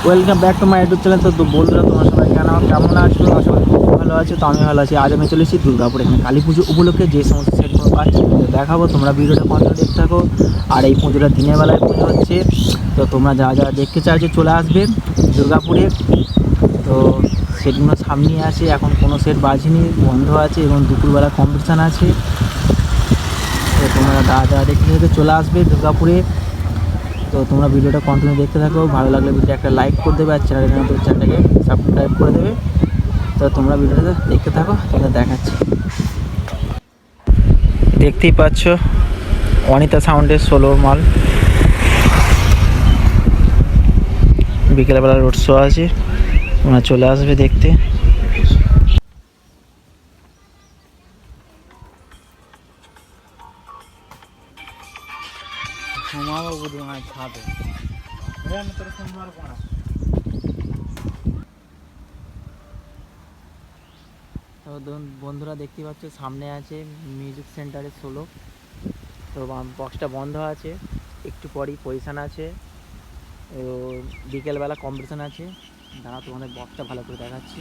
Welcome back to my YouTube channel. তো বন্ধুরা, তোমরা সবাই কেমন আছো? আশা করি খুব ভালো আছো। তো আমি ভালো আছি। আজ আমি চলেছি দুর্গাপুর, এখানে কালী পুজো উপলক্ষে যে সমস্ত সেটগুলো পাচ্ছি দেখাবো। তোমরা ভিডিওটা কন্টিনিউ দেখতে থাকো। আর এই পুজোটা দিনের বেলায় পুজো হচ্ছে। তো তোমরা যারা দেখতে চাইছো চলে আসবে দুর্গাপুরে। তো সেটগুলো সামনেই আছে, এখন কোনো সেট বাজেনি, বন্ধ আছে এবং দুপুরবেলা কম্পিটিশান আছে। তো তোমরা যারা দেখতে চাইছো চলে আসবে দুর্গাপুরে। তো তোমরা ভিডিওটা কন্টিনিউ দেখতে থাকো। ভালো লাগলে ভিডিওটা একটা লাইক করে দেবে আর চ্যানেলটাকে সাবস্ক্রাইব করে দেবে। তো তোমরা ভিডিওটা দেখতে থাকো, তোমরা দেখাচ্ছি। দেখতেই পাচ্ছ অনিতা সাউন্ডের 16 মাল। বিকেলবেলা রোড শো আছে, তোমরা চলে আসবে দেখতে। তো বন্ধুরা দেখতে পাচ্ছ সামনে আছে মিউজিক সেন্টারের 16। তো বক্সটা বন্ধ আছে, একটু পরই পজিশান আছে। তো বিকেলবেলা কম্পিটিশান আছে, দাঁড়া তোমাদের বক্সটা ভালো করে দেখাচ্ছি।